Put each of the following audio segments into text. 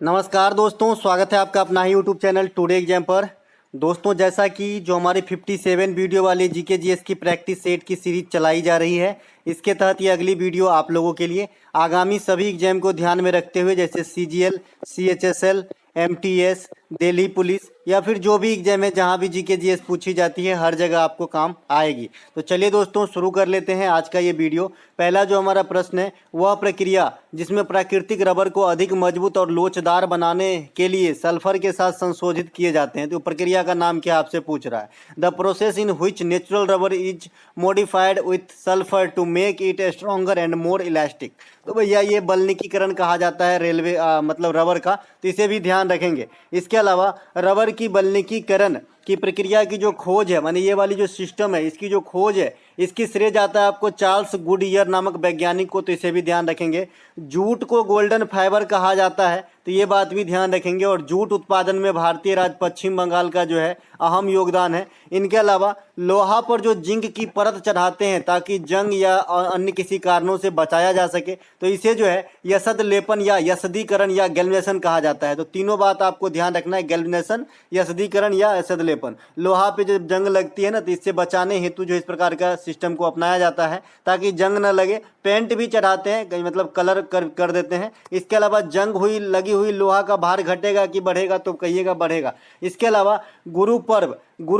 नमस्कार दोस्तों, स्वागत है आपका अपना ही यूट्यूब चैनल टुडे एग्जाम पर। दोस्तों, जैसा कि जो हमारी 57 वीडियो वाली जीके जीएस की प्रैक्टिस सेट की सीरीज चलाई जा रही है, इसके तहत ये अगली वीडियो आप लोगों के लिए आगामी सभी एग्जाम को ध्यान में रखते हुए, जैसे CGL, CHSL, MTS, Delhi police या फिर जो भी एग्जाम है जहां भी जीके जीएस पूछी जाती है, हर जगह आपको काम आएगी। तो चलिए दोस्तों, शुरू कर लेते हैं आज का ये वीडियो। पहला जो हमारा प्रश्न है, वह प्रक्रिया जिसमें प्राकृतिक रबर को अधिक मजबूत और लोचदार बनाने के लिए सल्फर के साथ संशोधित किए जाते हैं, तो प्रक्रिया का नाम क्या आपसे पूछ रहा है। The process in which natural rubber is modified with sulphur to make it stronger and more elastic. तो भैया ये बल्कनीकरण कहा जाता है रेलवे मतलब रबर का, तो इसे भी ध्यान रखेंगे। इसके अलावा रबर की बल्कनीकरण की प्रक्रिया की जो खोज है, माने ये वाली जो सिस्टम है, इसकी जो खोज है, इसकी श्रेय जाता है आपको चार्ल्स गुडईयर नामक वैज्ञानिक को, तो इसे भी ध्यान रखेंगे। जूट को गोल्डन फाइबर कहा जाता है, तो ये बात भी ध्यान रखेंगे। और जूट उत्पादन में भारतीय राज्य पश्चिम बंगाल का जो है अहम योगदान है। इनके अलावा लोहा पर जो जिंक की परत चढ़ाते हैं ताकि जंग या अन्य किसी कारणों से बचाया जा सके, तो इसे जो है यसद लेपन या यसदीकरण या गैल्वेनेशन कहा जाता है। तो तीनों बात आपको ध्यान रखना है, गैल्वेनेशन, यसदीकरण या यसद लेपन। लोहा पे जब जंग लगती है ना, तो इससे बचाने हेतु जो इस प्रकार का सिस्टम को अपनाया जाता है ताकि जंग न लगे। पेंट भी चढ़ाते हैं, कहीं मतलब कलर कर देते हैं। इसके अलावा जंग हुई लगी हुई लोहा का भार घटेगा कि बढ़ेगा, तो कहिएगा बढ़ेगा। इसके अलावा गुरु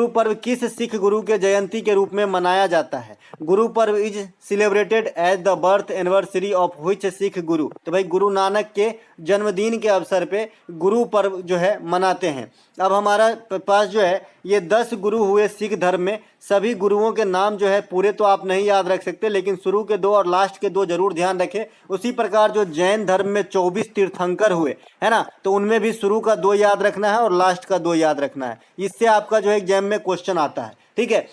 पर्व किस सिख गुरु के जयंती के रूप में मनाया जाता है। Guru Parv is celebrated as the birth anniversary of which Sikh guru. तो भाई गुरु नानक के जन्मदिन के अवसर पे गुरु पर्व जो है मनाते हैं। अब हमारा पास जो है ये 10 गुरु हुए सिख धर्म में। सभी गुरुओं के नाम जो है पूरे तो आप नहीं याद रख सकते, लेकिन शुरू के 2 और लास्ट के 2 जरूर ध्यान रखें। उसी प्रकार जो जैन धर्म में 24 तीर्थंकर हुए है ना, तो उनमें भी शुरू का 2 याद रखना है और लास्ट का 2 याद रखना है। इससे आपका जो है एग्जाम में क्वेश्चन आता है, ठीक है।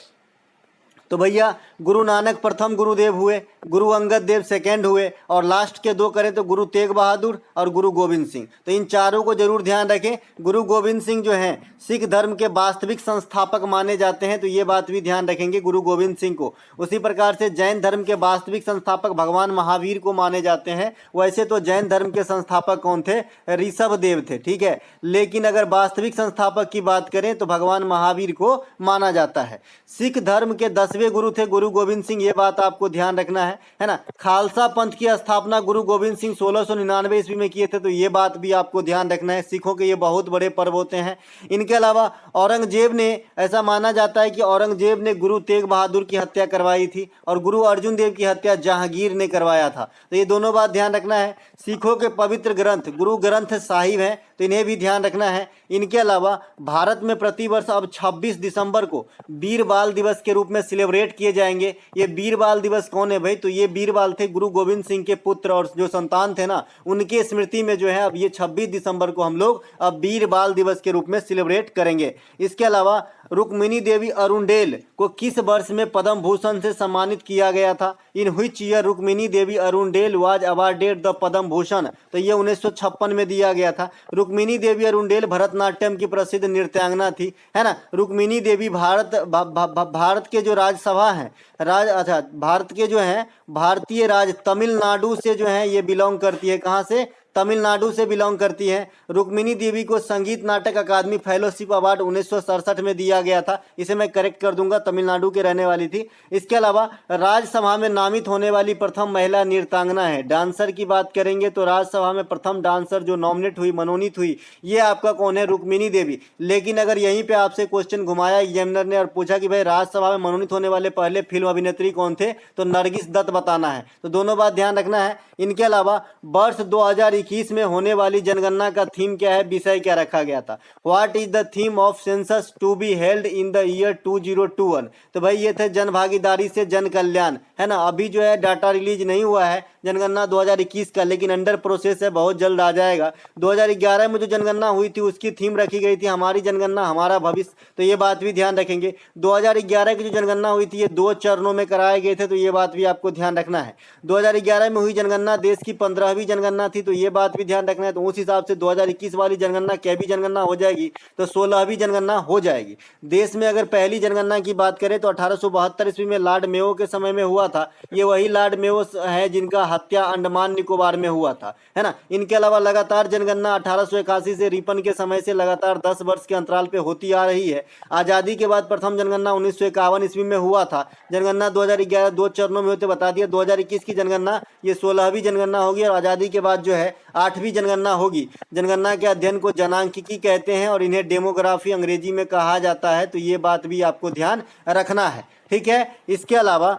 तो भैया गुरु नानक प्रथम गुरुदेव हुए, गुरु अंगद देव सेकंड हुए, और लास्ट के 2 करें तो गुरु तेग बहादुर और गुरु गोविंद सिंह। तो इन चारों को जरूर ध्यान रखें। गुरु गोविंद सिंह जो हैं सिख धर्म के वास्तविक संस्थापक माने जाते हैं, तो ये बात भी ध्यान रखेंगे गुरु गोविंद सिंह को। उसी प्रकार से जैन धर्म के वास्तविक संस्थापक भगवान महावीर को माने जाते हैं। वैसे तो जैन धर्म के संस्थापक कौन थे? ऋषभ देव थे, ठीक है। लेकिन अगर वास्तविक संस्थापक की बात करें तो भगवान महावीर को माना जाता है। सिख धर्म के 10वें गुरु थे गुरु गोविंद सिंह, ये बात आपको ध्यान रखना है ना। खालसा पंथ की स्थापना गुरु गोविंद सिंह 1699 ईस्वी में किए थे, तो ये बात भी आपको ध्यान रखना है। सिखों के ये बहुत बड़े पर्व होते हैं। इनके अलावा औरंगजेब ने, ऐसा माना जाता है कि औरंगजेब ने गुरु तेग बहादुर की हत्या करवाई थी और गुरु अर्जुन देव की हत्या जहांगीर ने करवाया था। तो ये दोनों बात ध्यान रखना है। सिखों के पवित्र ग्रंथ गुरु ग्रंथ साहिब हैं, तो इन्हें भी ध्यान रखना है। इनके अलावा भारत में प्रतिवर्ष अब 26 दिसंबर को वीर बाल दिवस के रूप में सेलिब्रेट किए जाएंगे। ये वीर बाल दिवस कौन है भाई? तो ये वीर बाल थे गुरु गोविंद सिंह के पुत्र और जो संतान थे ना, उनके स्मृति में जो है अब ये 26 दिसंबर को हम लोग अब वीर बाल दिवस के रूप में सेलिब्रेट करेंगे। इसके अलावा रुक्मिणी देवी अरुणडेल को किस वर्ष में पद्म भूषण से सम्मानित किया गया था? In which year Rukmini Devi Arundale was awarded the Padma Bhushan? तो ये 1956 में दिया गया था। रुक्मिणी देवी अरुणडेल भरतनाट्यम की प्रसिद्ध नृत्यांगना थी, है ना। रुक्मिणी देवी भारत के जो राज्यसभा है, भारत के जो है भारतीय राज्य तमिलनाडु से जो है ये बिलोंग करती है। कहाँ से? तमिलनाडु से बिलोंग करती है। रुक्मिणी देवी को संगीत नाटक अकादमी फेलोशिप अवार्ड 1967 में दिया गया था। इसे मैं करेक्ट कर दूंगा, तमिलनाडु के रहने वाली थी। इसके अलावा राज्यसभा में नामित होने वाली प्रथम महिला नृत्यांगना है। डांसर की बात करेंगे तो राज्यसभा में प्रथम डांसर जो नॉमिनेट हुई, मनोनीत हुई, ये आपका कौन है? रुक्मिणी देवी। लेकिन अगर यहीं पे आपसे क्वेश्चन घुमाया एग्जामिनर ने और पूछा कि भाई राज्यसभा में मनोनीत होने वाले पहले फिल्म अभिनेत्री कौन थे, तो नरगिस दत्त बताना है। तो दोनों बात ध्यान रखना है। इनके अलावा वर्ष 2021 में होने वाली जनगणना का थीम क्या है, विषय क्या रखा गया था? What is the theme of census to be held in the year 2021? तो भाई ये थे जन भागीदारी से जन कल्याण, है ना। अभी जो है डाटा रिलीज नहीं हुआ है जनगणना 2021 का, लेकिन अंडर प्रोसेस है, बहुत जल्द आ जाएगा। 2011 में जो जनगणना हुई थी उसकी थीम रखी गई थी हमारी जनगणना हमारा भविष्य, तो ये बात भी ध्यान रखेंगे। 2011 की जो जनगणना हुई थी ये 2 चरणों में कराए गए थे, तो ये बात भी आपको ध्यान रखना है। 2011 में हुई जनगणना देश की 15वीं जनगणना थी, तो ये बात भी ध्यान रखना है। तो उस हिसाब से 2021 वाली जनगणना कैवी जनगणना हो जाएगी, तो 16वीं जनगणना हो जाएगी। देश में अगर पहली जनगणना की बात करें तो 1872 ईस्वी में लॉर्ड मेयो के समय में हुआ था। ये वही लॉर्ड मेयो है जिनका हत्या अंडमान निकोबार में हुआ था, है ना। इनके अलावा लगातार जनगणना 1881 से रिपन के समय से लगातार 10 वर्ष के अंतराल पे होती आ रही है। आज़ादी के बाद प्रथम जनगणना 1951 ईस्वी में हुआ था। जनगणना 2011 दो चरणों में होते बता दिया। 2021 की जनगणना ये 16वीं जनगणना होगी और आज़ादी के बाद जो है 8वीं जनगणना होगी। जनगणना के अध्ययन को जनांकिकी कहते हैं और इन्हें डेमोग्राफी अंग्रेजी में कहा जाता है, तो ये बात भी आपको ध्यान रखना है, ठीक है। इसके अलावा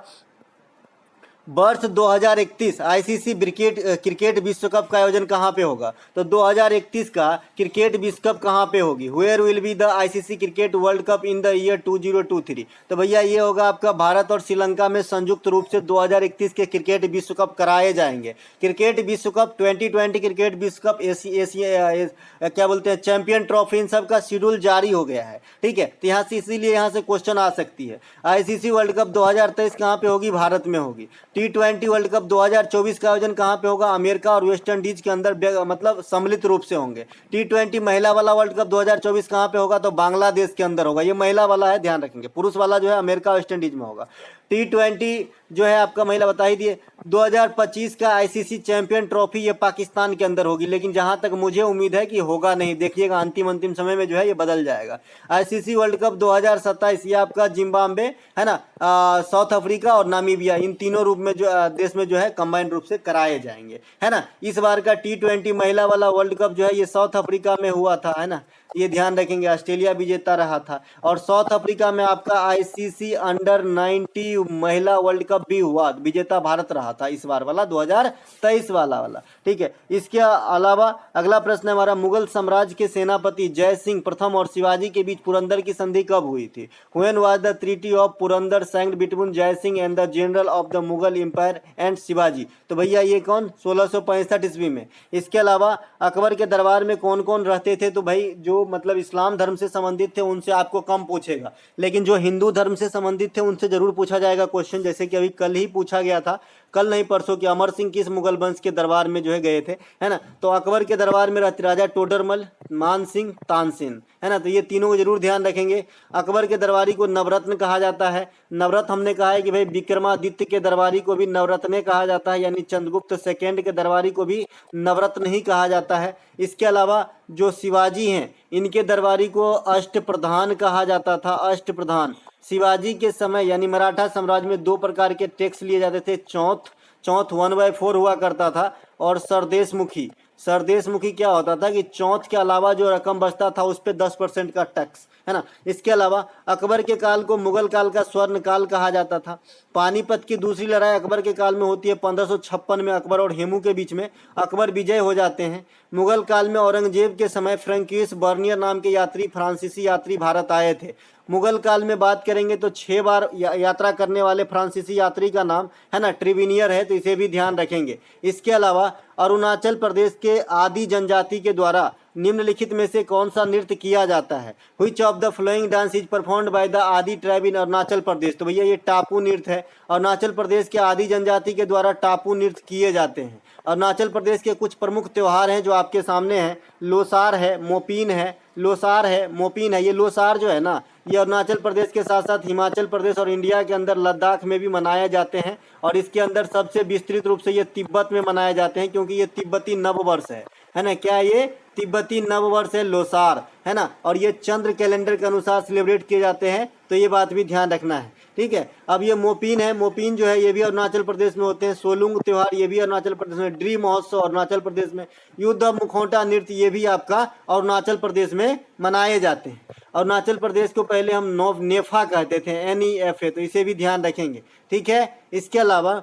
वर्ष 2031 आईसीसी क्रिकेट विश्व कप का आयोजन कहाँ पे होगा? तो 2031 का क्रिकेट विश्व कप कहाँ पे होगी? Where will be the ICC cricket world cup in the year 2023? तो भैया ये होगा आपका भारत और श्रीलंका में संयुक्त रूप से 2031 के क्रिकेट विश्व कप कराए जाएंगे। क्रिकेट विश्व कप 2020 क्रिकेट विश्व कप एशिया क्या बोलते हैं चैंपियन ट्रॉफी, इन सब का शेड्यूल जारी हो गया है, ठीक है। तो यहाँ से इसीलिए यहाँ से क्वेश्चन आ सकती है। आईसीसी वर्ल्ड कप 2023 कहाँ पे होगी? भारत में होगी। T20 वर्ल्ड कप 2024 का आयोजन कहाँ पे होगा? अमेरिका और वेस्ट इंडीज के अंदर मतलब सम्मिलित रूप से होंगे। T20 महिला वाला वर्ल्ड कप 2024 कहाँ पे होगा? तो बांग्लादेश के अंदर होगा। ये महिला वाला है, ध्यान रखेंगे। पुरुष वाला जो है अमेरिका वेस्ट इंडीज में होगा। T20 जो है आपका महिला बता ही दिए। 2025 का आईसीसी चैंपियन ट्रॉफी ये पाकिस्तान के अंदर होगी, लेकिन जहां तक मुझे उम्मीद है कि होगा नहीं, देखिएगा अंतिम समय में जो है ये बदल जाएगा। आईसीसी वर्ल्ड कप 2027 ये आपका जिम्बाब्वे है ना, साउथ अफ्रीका और नामीबिया, इन तीनों रूप में जो देश में जो है कंबाइंड रूप से कराए जाएंगे, है ना। इस बार का T20 महिला वाला वर्ल्ड कप जो है ये साउथ अफ्रीका में हुआ था, है ना, ये ध्यान रखेंगे। ऑस्ट्रेलिया विजेता रहा था और साउथ अफ्रीका में आपका आईसीसी अंडर 90 महिला वर्ल्ड कप भी हुआ, विजेता भारत रहा था इस बार वाला 2023 वाला, ठीक है। इसके अलावा अगला प्रश्न हमारा, मुगल साम्राज्य के सेनापति जय सिंह प्रथम और शिवाजी के बीच पुरंदर की संधि कब हुई थी? When was the treaty of Purandar signed between Jai Singh and the general of the Mughal empire and Shivaji? तो भैया ये कौन? 1665 ईस्वी में। इसके अलावा अकबर के दरबार में कौन कौन रहते थे? तो भाई जो मतलब इस्लाम धर्म से संबंधित थे उनसे आपको कम पूछेगा, लेकिन जो हिंदू धर्म से संबंधित थे उनसे जरूर पूछा जाएगा क्वेश्चन, जैसे कि अभी कल ही पूछा गया था, कल नहीं परसों, कि अमर सिंह किस मुगल वंश के दरबार में जो है गए थे, है ना। तो अकबर के दरबार में रहते राजा टोडरमल, मान सिंह, तानसेन, है ना। तो ये तीनों को जरूर ध्यान रखेंगे। अकबर के दरबारी को नवरत्न कहा जाता है। नवरत्न हमने कहा है कि भाई विक्रमादित्य के दरबारी को भी नवरत्ने कहा जाता है, यानी चंद्रगुप्त सेकेंड के दरबारी को भी नवरत्न ही कहा जाता है। इसके अलावा जो शिवाजी हैं इनके दरबारी को अष्टप्रधान कहा जाता था, अष्टप्रधान। शिवाजी के समय यानी मराठा साम्राज्य में दो प्रकार के टैक्स लिए जाते थे, चौथ 1/4 हुआ करता था और सरदेशमुखी। सरदेशमुखी क्या होता था कि चौथ के अलावा जो रकम बचता था उस पर 10% का टैक्स, है ना। इसके अलावा अकबर के काल को मुगल काल का स्वर्ण काल कहा जाता था। पानीपत की दूसरी लड़ाई अकबर के काल में होती है 1556 में, अकबर और हेमू के बीच में। अकबर विजय हो जाते हैं। मुगल काल में औरंगजेब के समय फ्रैंकिस बर्नियर नाम के यात्री, फ्रांसीसी यात्री भारत आए थे। मुगल काल में बात करेंगे तो 6 बार यात्रा करने वाले फ्रांसीसी यात्री का नाम, है ना, ट्रिविनियर है, तो इसे भी ध्यान रखेंगे। इसके अलावा अरुणाचल प्रदेश के आदि जनजाति के द्वारा निम्नलिखित में से कौन सा नृत्य किया जाता है? Which of the flowing dance is performed by the आदि ट्राइब इन अरुणाचल प्रदेश? तो भैया ये टापू नृत्य है। अरुणाचल प्रदेश के आदि जनजाति के द्वारा टापू नृत्य किए जाते हैं। अरुणाचल प्रदेश के कुछ प्रमुख त्योहार हैं जो आपके सामने हैं। लोसार है, मोपीन है, लोसार है, मोपीन है। ये लोसार जो है ना, ये अरुणाचल प्रदेश के साथ साथ हिमाचल प्रदेश और इंडिया के अंदर लद्दाख में भी मनाए जाते हैं और इसके अंदर सबसे विस्तृत रूप से ये तिब्बत में मनाए जाते हैं, क्योंकि ये तिब्बती नववर्ष है ना। क्या ये तिब्बती नववर्ष है लोसार, है ना, और ये चंद्र कैलेंडर के अनुसार सेलिब्रेट किए जाते हैं, तो ये बात भी ध्यान रखना है, ठीक है। अब ये मोपीन है, मोपीन जो है ये भी अरुणाचल प्रदेश में होते हैं। सोलुंग त्योहार ये भी अरुणाचल प्रदेश में। ड्री महोत्सव अरुणाचल प्रदेश में। युद्ध मुखौटा नृत्य ये भी आपका अरुणाचल प्रदेश में मनाए जाते हैं। अरुणाचल प्रदेश को पहले हम नेफा कहते थे, NEFA, तो इसे भी ध्यान रखेंगे, ठीक है। इसके अलावा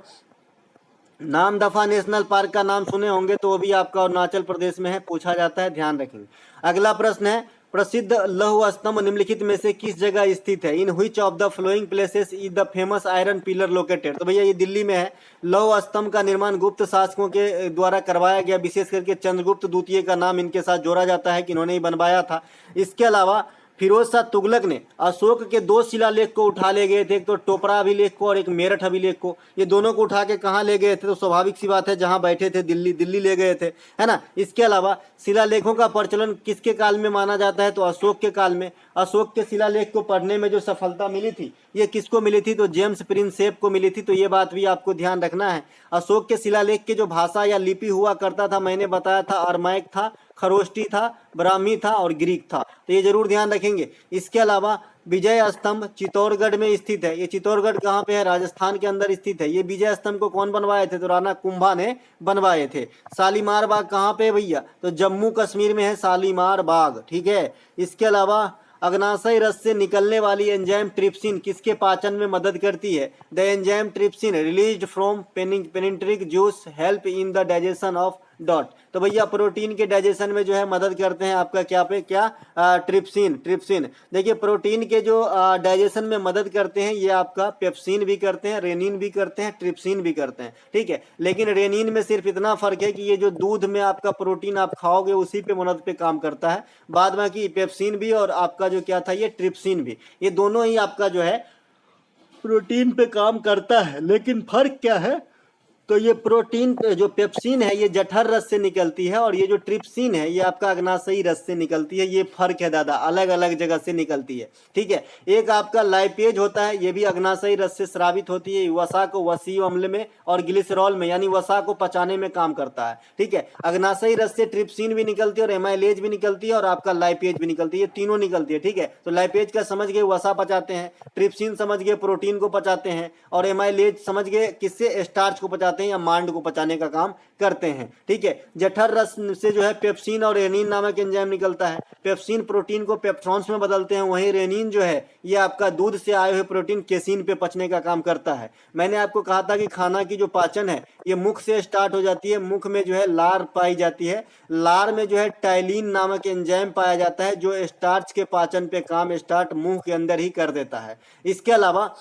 नामदफा नेशनल पार्क का नाम सुने होंगे, तो वो भी आपका अरुणाचल प्रदेश में है, पूछा जाता है, ध्यान रखेंगे। अगला प्रश्न है, प्रसिद्ध लौह स्तंभ निम्नलिखित में से किस जगह स्थित है? In which of the flowing places is the famous iron pillar located? तो भैया ये दिल्ली में है। लौह स्तंभ का निर्माण गुप्त शासकों के द्वारा करवाया गया, विशेष करके चंद्रगुप्त द्वितीय का नाम इनके साथ जोड़ा जाता है कि इन्होंने ही बनवाया था। इसके अलावा फिरोज शाह तुगलक ने अशोक के दो शिलालेख को उठा ले गए थे, एक तो टोपरा अभिलेख को और एक मेरठ अभिलेख को। ये दोनों को उठा के कहाँ ले गए थे? तो स्वाभाविक सी बात है, जहाँ बैठे थे दिल्ली, दिल्ली ले गए थे, है ना। इसके अलावा शिलालेखों का प्रचलन किसके काल में माना जाता है? तो अशोक के काल में। अशोक के शिलालेख को पढ़ने में जो सफलता मिली थी, ये किसको मिली थी? तो जेम्स प्रिंसेप को मिली थी। तो ये बात भी आपको ध्यान रखना है। अशोक के शिलालेख की जो भाषा या लिपि हुआ करता था, मैंने बताया था, अरमाइक था, खरोष्टी था, ब्राह्मी था और ग्रीक था। तो ये जरूर ध्यान रखेंगे। इसके अलावा विजय स्तंभ चित्तौड़गढ़ में स्थित है। ये चित्तौड़गढ़ कहाँ पे है? राजस्थान के अंदर स्थित है। ये विजय स्तंभ को कौन बनवाए थे? तो राणा कुंभा ने बनवाए थे। शालीमार बाग कहाँ पे है भैया? तो जम्मू कश्मीर में है शालीमार बाग, ठीक है। इसके अलावा अग्नाशय रस से निकलने वाली एंजाइम ट्रिप्सिन किसके पाचन में मदद करती है? The enzyme trypsin released from pancreatic juice help in the digestion of dot. तो भैया प्रोटीन के डाइजेशन में जो है मदद करते हैं आपका क्या पे क्या? ट्रिप्सिन। देखिए प्रोटीन के जो डाइजेशन में मदद करते हैं, ये आपका पेप्सिन भी करते हैं, रेनिन भी करते हैं, ट्रिप्सिन भी करते हैं, ठीक है। लेकिन रेनिन में सिर्फ इतना फर्क है कि ये जो दूध में आपका प्रोटीन आप खाओगे उसी पे मदद पे काम करता है। बाद में कि पेप्सिन भी और आपका जो क्या था ये ट्रिप्सिन भी, ये दोनों ही आपका जो है प्रोटीन पे काम करता है। लेकिन फर्क क्या है? तो ये प्रोटीन जो पेप्सिन है ये जठर रस से निकलती है और ये जो ट्रिप्सिन है ये आपका अग्नाशयी रस से निकलती है। ये फर्क है दादा, अलग अलग जगह से निकलती है, ठीक है। एक आपका लाइपेज होता है, ये भी अग्नाशयी रस से स्रावित होती है। वसा को वसीय अम्ल में और ग्लिसरॉल में, यानी वसा को पचाने में काम करता है, ठीक है। अग्नाशयी रस से ट्रिप्सिन भी निकलती है और एमाइलेज भी निकलती है और आपका लाइपेज भी निकलती है, ये तीनों निकलती है, ठीक है। तो लाइपेज का समझ गए वसा पचाते हैं, ट्रिप्सिन समझ गए प्रोटीन को पचाते हैं और एमाइलेज समझ गए किससे? स्टार्च को पचाते हैं या मांड को पचाने का काम करते हैं, ठीक है। जठर रस से जो है पेप्सिन और रेनिन नामक एंजाइम निकलता है। पेप्सिन प्रोटीन को पेप्टॉन्स में बदलते हैं, वहीं रेनिन जो है ये आपका दूध से आए हुए प्रोटीन केसिन पे पचने का काम करता है। मैंने आपको कहा था कि खाना की जो पाचन है ये मुख से स्टार्ट हो जाती है। मुख में जो है लार पाई जाती है, लार में जो है टाइलिन नामक एंजाइम पाया जाता है जो स्टार्च के पाचन पे काम स्टार्ट मुंह के अंदर ही कर देता है। इसके अलावा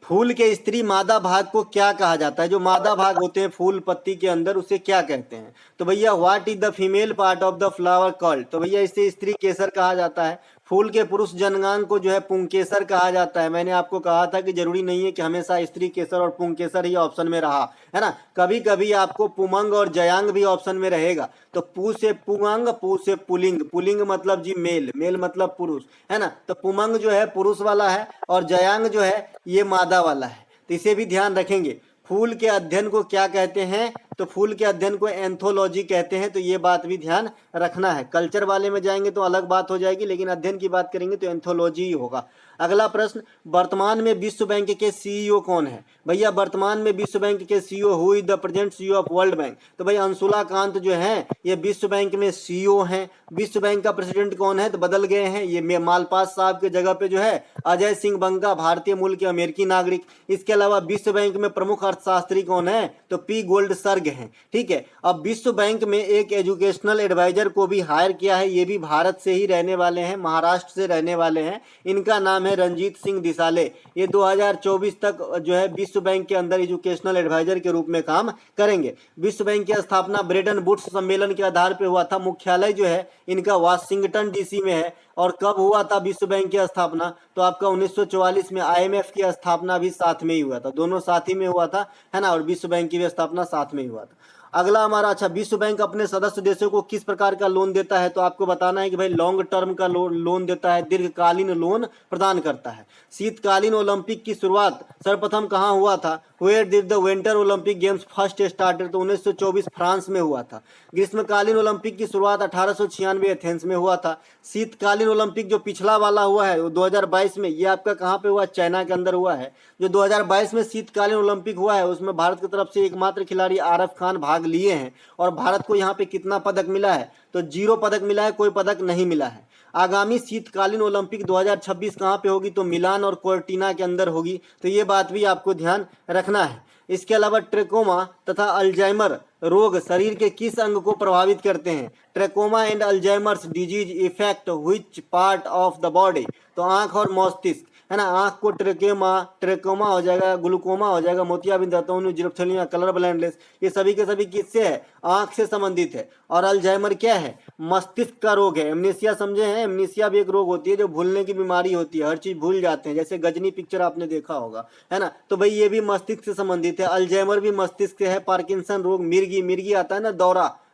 फूल के स्त्री मादा भाग को क्या कहा जाता है? जो मादा भाग होते हैं फूल पत्ती के अंदर, उसे क्या कहते हैं? तो भैया what is the female part of the flower called? तो भैया इसे स्त्री केसर कहा जाता है। फूल के पुरुष जनगांग को जो है पुंकेसर कहा जाता है। मैंने आपको कहा था कि जरूरी नहीं है कि हमेशा स्त्री केसर और पुंकेसर ही ऑप्शन में रहा, है ना। कभी कभी आपको पुमंग और जयांग भी ऑप्शन में रहेगा। तो पू से पुमंग, पू से पुलिंग, पुलिंग मतलब जी मेल, मेल मतलब पुरुष, है ना। तो पुमंग जो है पुरुष वाला है और जयांग जो है ये मादा वाला है। तो इसे भी ध्यान रखेंगे। फूल के अध्ययन को क्या कहते हैं? तो फूल के अध्ययन को एंथोलॉजी कहते हैं। तो ये बात भी ध्यान रखना है। कल्चर वाले में जाएंगे तो अलग बात हो जाएगी, लेकिन अध्ययन की बात करेंगे तो एंथोलॉजी ही होगा। अगला प्रश्न, वर्तमान में विश्व बैंक के सीईओ कौन है? भैया वर्तमान में विश्व बैंक के CEO, who is the present CEO of world bank? तो भाई अंशुला कांत जो है ये विश्व बैंक में सीईओ हैं। विश्व बैंक का प्रेसिडेंट कौन है? तो बदल गए हैं, ये मालपास साहब के जगह पे जो है अजय सिंह बंगा, भारतीय मूल के अमेरिकी नागरिक। इसके अलावा विश्व बैंक में प्रमुख अर्थशास्त्री कौन है? तो पी गोल्डसर्ग हैं, ठीक है। अब विश्व बैंक में एक एजुकेशनल एडवाइजर को भी हायर किया है, ये भी भारत से ही रहने वाले हैं, महाराष्ट्र से रहने वाले हैं। इनका नाम है रंजीत सिंह दिसाले। ये 2024 तक जो है विश्व बैंक के अंदर एजुकेशनल एडवाइजर के रूप में काम करेंगे। विश्व बैंक की स्थापना ब्रेटन वुड्स सम्मेलन के आधार पर हुआ था। मुख्यालय जो है इनका वाशिंगटन डीसी में है। और कब हुआ था विश्व बैंक की स्थापना? तो आपका 1944 में। आईएमएफ की स्थापना भी साथ में ही हुआ था, दोनों साथ ही में हुआ था, है ना। और विश्व बैंक की भी स्थापना साथ में ही हुआ था। अगला हमारा, अच्छा, विश्व बैंक अपने सदस्य देशों को किस प्रकार का लोन देता है? तो आपको बताना है कि भाई लॉन्ग टर्म का लोन देता है, दीर्घकालीन लोन प्रदान करता है। शीतकालीन ओलंपिक की शुरुआत सर्वप्रथम कहाँ हुआ था? Where did the winter Olympic games first started? तो 1924 फ्रांस में हुआ था। ग्रीष्मकालीन ओलंपिक की शुरुआत 1896 एथेंस में हुआ था। शीतकालीन ओलंपिक जो पिछला वाला हुआ है वो 2022 में, ये आपका कहाँ पे हुआ? चाइना के अंदर हुआ है। जो 2022 में शीतकालीन ओलंपिक हुआ है उसमें भारत की तरफ से एकमात्र खिलाड़ी आरफ खान भाग लिए हैं। और भारत को यहाँ पे कितना पदक मिला है? तो 0 पदक मिला है, कोई पदक नहीं मिला है। आगामी शीतकालीन ओलंपिक 2026 कहाँ पे होगी? तो मिलान और कोर्टिना के अंदर होगी। तो ये बात भी आपको ध्यान रखना है। इसके अलावा ट्रेकोमा तथा अल्जाइमर रोग शरीर के किस अंग को प्रभावित करते हैं? Trachoma and Alzheimer's disease effect which part of the body? तो आंख और मस्तिष्क। है ना। आंख को ट्रेकोमा हो जाएगा, ग्लूकोमा हो जाएगा, मोतियाबिंद, रतौनी, जीरोफ्थेलिया, कलर ब्लाइंडनेस, ये सभी के सभी किससे है, आंख से संबंधित है। और अल्जाइमर क्या है, मस्तिष्क का रोग है। एमनेसिया समझे हैं, एमनेसिया भी एक रोग होती है जो भूलने की बीमारी होती है, हर चीज भूल जाते हैं, जैसे गजनी पिक्चर आपने देखा होगा, है ना। तो भाई ये भी मस्तिष्क से संबंधित है। अल्जाइमर भी मस्तिष्क से है। पार्किंसन रोग, मिर्गी आता है ना,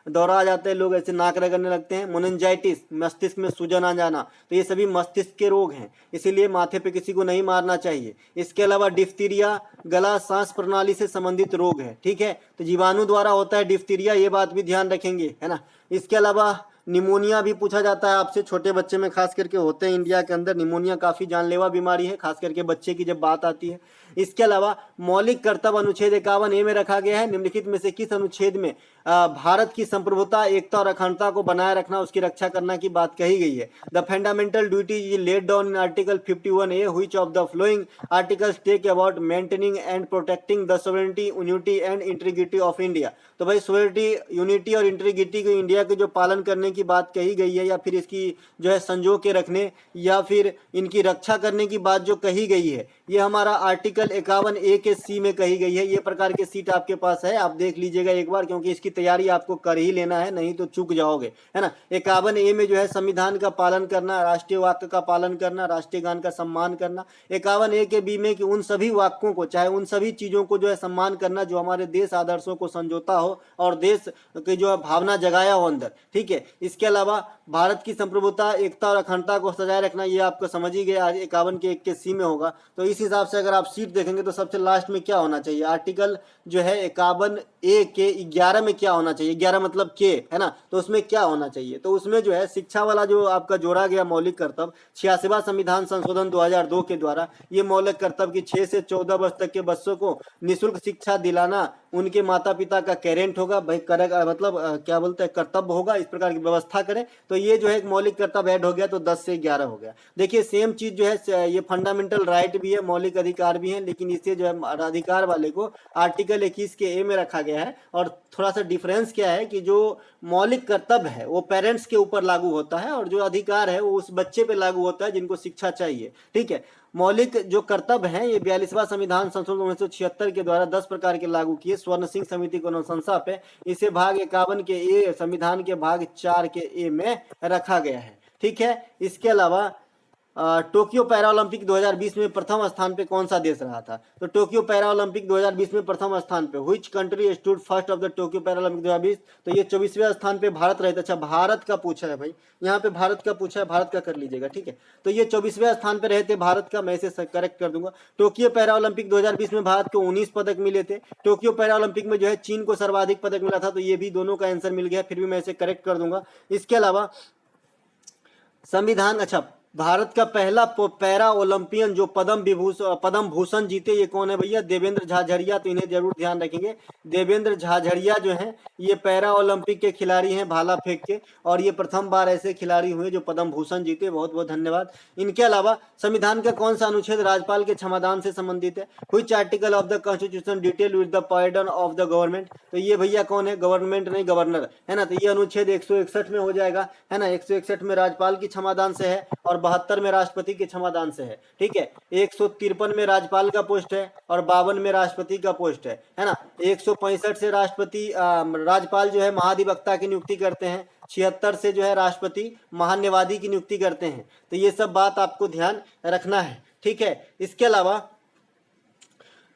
दौरा आ जाता है, लोग ऐसे नाक रगड़ने लगते हैं। मोनेंजाइटिस, मस्तिष्क में सूजन आ जाना, तो ये सभी मस्तिष्क के रोग हैं, इसीलिए माथे पे किसी को नहीं मारना चाहिए। इसके अलावा डिफ्थीरिया गला सांस प्रणाली से संबंधित रोग है, ठीक है। तो जीवाणु द्वारा होता है डिफ्थीरिया, ये बात भी ध्यान रखेंगे, है ना। इसके अलावा निमोनिया भी पूछा जाता है आपसे, छोटे बच्चे में खास करके होते हैं। इंडिया के अंदर निमोनिया काफी जानलेवा बीमारी है, खास करके बच्चे की जब बात आती है। इसके अलावा मौलिक कर्तव्य अनुच्छेद 51A में रखा गया है, निम्नलिखित में से किस अनुच्छेद में भारत की संप्रभुता, एकता और अखंडता को बनाए रखना, उसकी रक्षा करना की बात कही गई है। The fundamental duty is laid down in article 51A, which of the following articles talk about maintaining and protecting the sovereignty, unity and integrity of India. तो भाई सोवरेनिटी, यूनिटी और इंटीग्रिटी को इंडिया के जो पालन करने की बात कही गई है, या फिर इसकी जो है संजो के रखने, या फिर इनकी रक्षा करने की बात जो कही गई है, ये हमारा आर्टिकल 51A के सी में कही गई है। ये प्रकार के सीट आपके पास है, आप देख लीजिएगा एक बार, क्योंकि इसकी तैयारी आपको कर ही लेना है, नहीं तो चूक जाओगे, है ना। 51A में जो है संविधान का पालन करना, राष्ट्रीय वाक्य का पालन करना, राष्ट्रीय गान का सम्मान करना। 51A के बी में कि उन सभी वाक्यों को, चाहे उन सभी चीजों को जो है सम्मान करना जो हमारे देश आदर्शों को संजोता हो और देश की जो है भावना जगाया हो अंदर, ठीक है। इसके अलावा भारत की संप्रभुता, एकता और अखंडता को सजाए रखना, ये आपको समझ ही गए, आज 51 के 1 के सी में होगा। तो इस हिसाब से अगर आप सीट देखेंगे तो सबसे लास्ट में क्या होना चाहिए, आर्टिकल जो है 51A के 11 में क्या होना चाहिए, 11 मतलब के, है ना। तो उसमें क्या होना चाहिए, तो उसमें जो है शिक्षा वाला जो आपका जोड़ा गया मौलिक कर्तव्य, 86वां संविधान संशोधन 2002 के द्वारा ये मौलिक कर्तव्य की 6 से 14 वर्ष तक के बच्चों को निःशुल्क शिक्षा दिलाना उनके माता पिता का कैरेंट होगा, भाई मतलब क्या बोलते हैं, कर्तव्य होगा, इस प्रकार की व्यवस्था करें। तो ये जो है एक मौलिक कर्तव्य ऐड हो गया, तो 10 से 11 हो गया। देखिए सेम चीज जो है, ये फंडामेंटल राइट भी है, मौलिक अधिकार भी है, लेकिन इसे जो है अधिकार वाले को आर्टिकल 21 के ए में रखा गया है। और थोड़ा सा डिफरेंस क्या है कि जो मौलिक कर्तव्य है वो पेरेंट्स के ऊपर लागू होता है, और जो अधिकार है वो उस बच्चे पे लागू होता है जिनको शिक्षा चाहिए, ठीक है। मौलिक जो कर्तव्य हैं ये 42वां संविधान संशोधन 1976 के द्वारा 10 प्रकार के लागू किए, स्वर्ण सिंह समिति को अनुशंसा पे इसे भाग 51 के ए, संविधान के भाग 4 के ए में रखा गया है, ठीक है। इसके अलावा टोक्यो पैरा ओलंपिक 2020 में प्रथम स्थान पे कौन सा देश रहा था, तो टोक्यो पैरा ओलंपिक 2020 में प्रथम स्थान पे which country stood first of the Tokyo para Olympic 2020, तो ये 24वें स्थान पे भारत रहे थे। अच्छा भारत का पूछा है भाई, यहाँ पे भारत का पूछा है, भारत का कर लीजिएगा, ठीक है। तो ये 24वें स्थान पे रहे थे भारत का, मैं इसे करेक्ट कर दूंगा। टोक्यो पैरा ओलंपिक 2020 में भारत को 19 पदक मिले थे। टोक्यो पैरा ओलंपिक में जो है चीन को सर्वाधिक पदक मिला था, तो ये भी दोनों का आंसर मिल गया, फिर भी मैं इसे करेक्ट कर दूंगा। इसके अलावा संविधान, अच्छा भारत का पहला पैरा ओलंपियन जो पद्म भूषण जीते, ये कौन है भैया, देवेंद्र झाझड़िया, तो इन्हें जरूर ध्यान रखेंगे। देवेंद्र झाझड़िया जो हैं ये पैरा ओलंपिक के खिलाड़ी हैं, भाला फेंक के, और ये प्रथम बार ऐसे खिलाड़ी हुए जो पद्म भूषण जीते, बहुत बहुत धन्यवाद। इनके अलावा संविधान का कौन सा अनुच्छेद राज्यपाल के क्षमादान से संबंधित है, which article of the constitution detail with the pardon of the government, तो ये भैया कौन है, गवर्नमेंट नहीं गवर्नर, है ना। तो ये अनुच्छेद 161 में हो जाएगा, है ना। 161 में राज्यपाल की क्षमादान से है, और 72 में राष्ट्रपति के क्षमादान से है, ठीक है। 153 में राज्यपाल का पोस्ट है, और 52 में राष्ट्रपति का पोस्ट है ना। 165 से राज्यपाल जो है महाधिवक्ता की नियुक्ति करते हैं, 76 से जो है राष्ट्रपति महान्यायवादी की नियुक्ति करते हैं। तो ये सब बात आपको ध्यान रखना है, ठीक है। इसके अलावा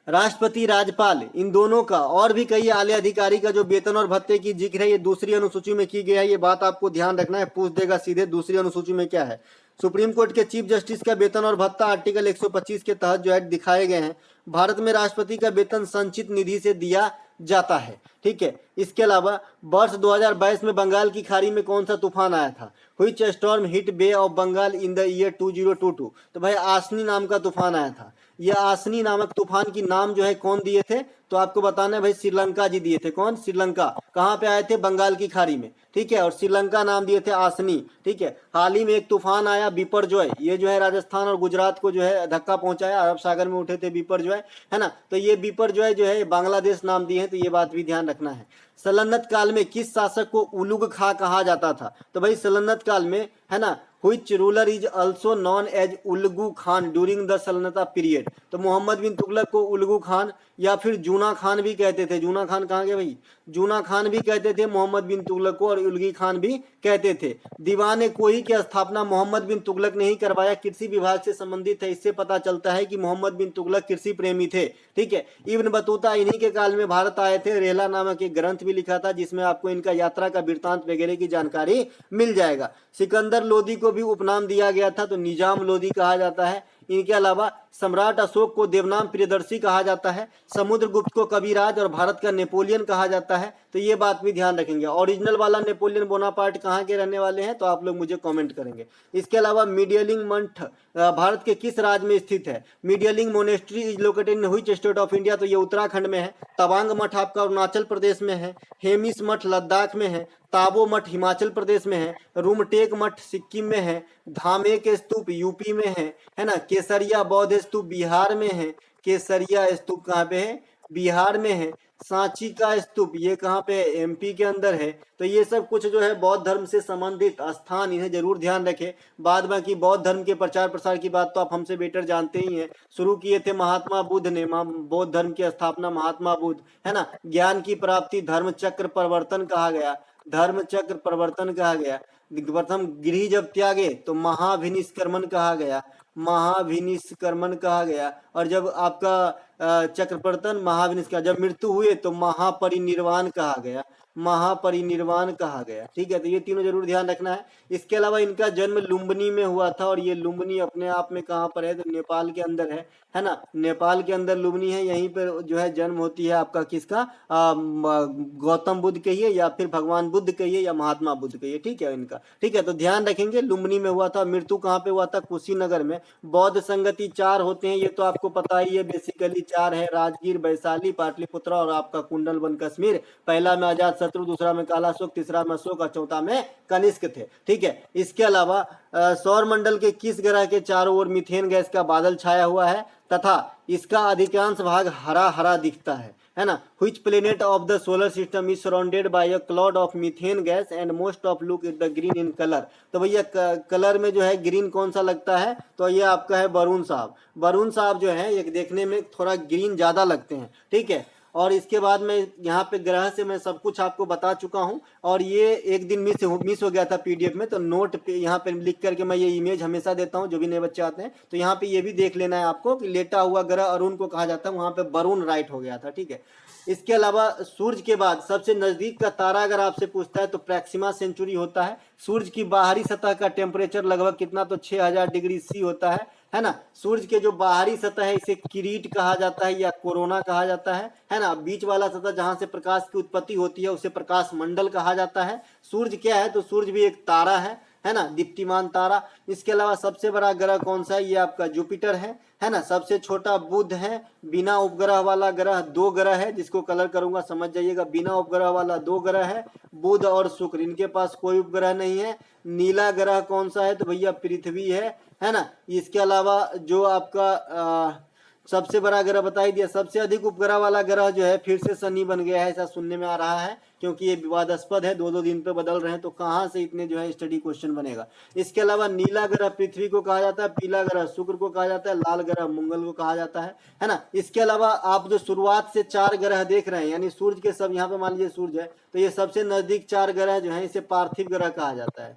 राष्ट्रपति राज्यपाल इन दोनों का और भी कई आला अधिकारी का जो वेतन और भत्ते की जिक्र है, ये दूसरी अनुसूची में की गया है, ये बात आपको ध्यान रखना है, पूछ देगा सीधे दूसरी अनुसूची में क्या है। सुप्रीम कोर्ट के चीफ जस्टिस का वेतन और भत्ता आर्टिकल 125 के तहत जो है दिखाए गए हैं। भारत में राष्ट्रपति का वेतन संचित निधि से दिया जाता है, ठीक है। इसके अलावा वर्ष 2022 में बंगाल की खाड़ी में कौन सा तूफान आया था, which storm hit Bay of Bengal in the year 2022, तो भाई आसनी नाम का तूफान आया था। यह आसनी नामक तूफान की नाम जो है कौन दिए थे, तो आपको बताना है भाई श्रीलंका जी दिए थे। कौन, श्रीलंका। कहाँ पे आए थे, बंगाल की खाड़ी में, ठीक है। और श्रीलंका नाम दिए थे आसनी, ठीक है। हाल ही में एक तूफान आया बिपरजॉय, ये जो है राजस्थान और गुजरात को जो है धक्का पहुंचाया, अरब सागर में उठे थे बिपरजॉय, है ना। तो ये बिपरजॉय जो है बांग्लादेश नाम दिए हैं, तो ये बात भी ध्यान रखना है। सल्तनत काल में किस शासक को उलुग खां कहा जाता था, तो भाई सल्तनत काल में, है ना, which ruler is also known as Ulugh Khan during the सल्तनत पीरियड। तो मोहम्मद बिन तुगलक को उल्गू खान या फिर जूना खान भी कहते थे। जूना खान कहाँ गए भाई? जूना खान भी कहते थे मोहम्मद बिन तुगलक को, और उल्गी खान भी कहते थे। दीवान कोही की स्थापना मोहम्मद बिन तुगलक ने ही करवाया, कृषि विभाग से संबंधित है। इससे पता चलता है कि मोहम्मद बिन तुगलक कृषि प्रेमी थे। ठीक है, इब्न बतूता इन्हीं के काल में भारत आए थे। रेला नामक एक ग्रंथ भी लिखा था जिसमें आपको इनका यात्रा का वृत्तांत वगैरह की जानकारी मिल जाएगा। सिकंदर लोदी को भी उपनाम दिया गया था, तो निजाम लोदी कहा जाता है। इनके अलावा सम्राट अशोक को देवनाम प्रियदर्शी कहा जाता है। समुद्रगुप्त को कविराज और भारत का नेपोलियन कहा जाता है। तो ये बात भी ध्यान रखेंगे। ओरिजिनल वाला नेपोलियन बोनापार्ट कहाँ के रहने वाले हैं, तो आप लोग मुझे कमेंट करेंगे। इसके अलावा मीडियलिंग मठ भारत के किस राज्य में स्थित है? Mindrolling monastery is located in which state of India? तो ये उत्तराखंड में है। तवांग मठ आपका अरुणाचल प्रदेश में है। हेमिस मठ लद्दाख में है। ताबो मठ हिमाचल प्रदेश में है। रूमटेक मठ सिक्किम में है। धामे के स्तूप यूपी में है ना। केसरिया बौद्ध स्तूप बिहार में है। केसरिया स्तूप कहाँ पे है? बिहार में है। सांची का स्तूप ये कहाँ पे है? एमपी के अंदर है। तो ये सब कुछ जो है बौद्ध धर्म से संबंधित स्थान, इन्हें जरूर ध्यान रखें। बाद बाकी बौद्ध धर्म के प्रचार प्रसार की बात तो आप हमसे बेटर जानते ही हैं। शुरू किए थे महात्मा बुद्ध ने, बौद्ध धर्म की स्थापना महात्मा बुद्ध, है ना। ज्ञान की प्राप्ति धर्म चक्र परिवर्तन कहा गया। धर्म चक्र परिवर्तन कहा गया। प्रथम गृह जब त्यागे तो महाभिनिष्क्रमण कहा गया। महाभिनिष्क्रमण कहा गया। और जब आपका चक्रपर्तन महाविनिष्क्रमण, जब मृत्यु हुए तो महापरिनिर्वाण कहा गया। महापरिनिर्वाण कहा गया। ठीक है, तो ये तीनों जरूर ध्यान रखना है। इसके अलावा इनका जन्म लुम्बिनी में हुआ था, और ये लुम्बिनी अपने आप में कहाँ पर है? तो नेपाल के अंदर है ना। नेपाल के अंदर लुम्बिनी है। यहीं पर जो है जन्म होती है आपका किसका? गौतम बुद्ध कहिए या फिर भगवान बुद्ध कहिए या महात्मा बुद्ध कहिए। ठीक है इनका। ठीक है, तो ध्यान रखेंगे लुम्बिनी में हुआ था। मृत्यु कहाँ पे हुआ था? कुशीनगर में। बौद्ध संगति 4 होते हैं, ये तो आपको पता ही है। बेसिकली 4 है, राजगीर, वैशाली, पाटलिपुत्र और आपका कुंडलवन कश्मीर। पहला में अजात शत्रु, दूसरा में कालाशोक, तीसरा में अशोक और चौथा में कनिष्क थे। ठीक है, इसके अलावा सौर मंडल के किस ग्रह के चारों ओर मीथेन गैस का बादल छाया हुआ है तथा इसका अधिकांश भाग हरा हरा दिखता है ना। Which planet of the solar system is surrounded by a cloud of methane gas and most of look the green in colour? तो भैया कलर में जो है ग्रीन कौन सा लगता है? तो ये आपका है वरुण साहब। वरुण साहब जो है ये देखने में थोड़ा ग्रीन ज्यादा लगते हैं। ठीक है, और इसके बाद में यहाँ पे ग्रह से मैं सब कुछ आपको बता चुका हूँ। और ये एक दिन मिस हो गया था पीडीएफ में, तो नोट पे यहाँ पे लिख करके मैं ये इमेज हमेशा देता हूँ जो भी नए बच्चे आते हैं। तो यहाँ पे ये भी देख लेना है आपको कि लेटा हुआ ग्रह अरुण को कहा जाता है, वहाँ पे वरुण राइट हो गया था। ठीक है, इसके अलावा सूर्य के बाद सबसे नजदीक का तारा अगर आपसे पूछता है तो प्रैक्सिमा सेंचुरी होता है। सूर्य की बाहरी सतह का टेम्परेचर लगभग कितना? तो 6000 डिग्री सी होता है ना। सूर्य के जो बाहरी सतह है इसे किरीट कहा जाता है या कोरोना कहा जाता है ना। बीच वाला सतह जहां से प्रकाश की उत्पत्ति होती है उसे प्रकाश मंडल कहा जाता है। सूर्य क्या है? तो सूर्य भी एक तारा है ना, दीप्तिमान तारा। इसके अलावा सबसे बड़ा ग्रह कौन सा है? ये आपका जुपिटर है ना। सबसे छोटा बुध है। बिना उपग्रह वाला ग्रह 2 ग्रह है, जिसको कलर करूंगा समझ जाइएगा। बिना उपग्रह वाला 2 ग्रह है, बुध और शुक्र। इनके पास कोई उपग्रह नहीं है। नीला ग्रह कौन सा है? तो भैया पृथ्वी है ना। इसके अलावा जो आपका सबसे बड़ा ग्रह बता ही दिया। सबसे अधिक उपग्रह वाला ग्रह जो है फिर से शनि बन गया है, ऐसा सुनने में आ रहा है, क्योंकि ये विवादास्पद है, 2-2 दिन पे बदल रहे हैं। तो कहाँ से इतने जो है स्टडी क्वेश्चन बनेगा। इसके अलावा नीला ग्रह पृथ्वी को कहा जाता है, पीला ग्रह शुक्र को कहा जाता है, लाल ग्रह मंगल को कहा जाता है ना। इसके अलावा आप जो शुरुआत से 4 ग्रह देख रहे हैं, यानी सूर्य के सब, यहाँ पे मान लीजिए सूर्य है, तो ये सबसे नजदीक 4 ग्रह जो है इसे पार्थिव ग्रह कहा जाता है।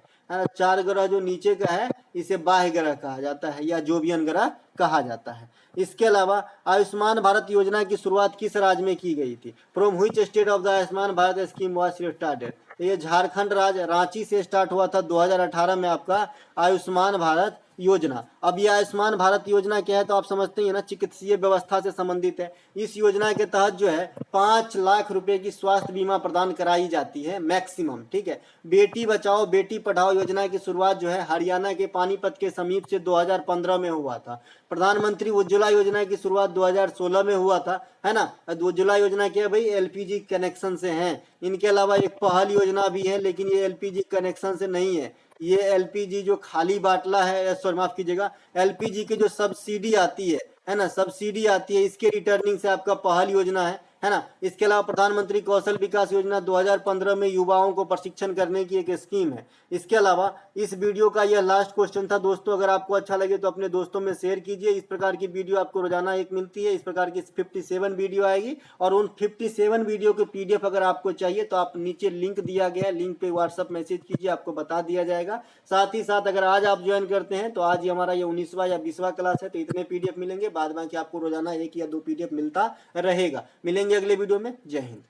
4 ग्रह जो नीचे का है इसे बाह्य ग्रह कहा जाता है या जोवियन ग्रह कहा जाता है। इसके अलावा आयुष्मान भारत योजना की शुरुआत किस राज्य में की गई थी? From which state of the Ayushman Bharat scheme was started? ये झारखंड राज्य रांची से स्टार्ट हुआ था 2018 में आपका आयुष्मान भारत योजना। अब ये आयुष्मान भारत योजना क्या है? तो आप समझते हैं ना, चिकित्सीय व्यवस्था से संबंधित है। इस योजना के तहत जो है 5 लाख रुपए की स्वास्थ्य बीमा प्रदान कराई जाती है मैक्सिमम। ठीक है, बेटी बचाओ बेटी पढ़ाओ योजना की शुरुआत जो है हरियाणा के पानीपत के समीप से 2015 में हुआ था। प्रधानमंत्री उज्ज्वला योजना की शुरुआत 2016 में हुआ था, है ना। उज्ज्वला योजना क्या है भाई? एलपीजी कनेक्शन से है। इनके अलावा एक पहल योजना भी है, लेकिन ये एलपीजी कनेक्शन से नहीं है। ये एलपीजी जो खाली बाटला है, सॉरी माफ कीजिएगा, एलपीजी की जो सब्सिडी आती है ना, सब्सिडी आती है, इसके रिटर्निंग से आपका पहल योजना है। है ना। इसके अलावा प्रधानमंत्री कौशल विकास योजना 2015 में युवाओं को प्रशिक्षण करने की एक स्कीम है। इसके अलावा इस वीडियो का यह लास्ट क्वेश्चन था दोस्तों। अगर आपको अच्छा लगे तो अपने दोस्तों में शेयर कीजिए। इस प्रकार की वीडियो आपको रोजाना एक मिलती है। इस प्रकार की 57 वीडियो आएगी और उन 57 वीडियो के PDF अगर आपको चाहिए तो आप नीचे लिंक दिया गया है, लिंक पे व्हाट्सअप मैसेज कीजिए, आपको बता दिया जाएगा। साथ ही साथ अगर आज आप ज्वाइन करते हैं तो आज ही हमारा ये 19वां या 20वां क्लास है, तो इतने PDF मिलेंगे। बाद बाकी आपको रोजाना 1 या 2 PDF मिलता रहेगा। मिलेंगे अगले वीडियो में। जय हिंद।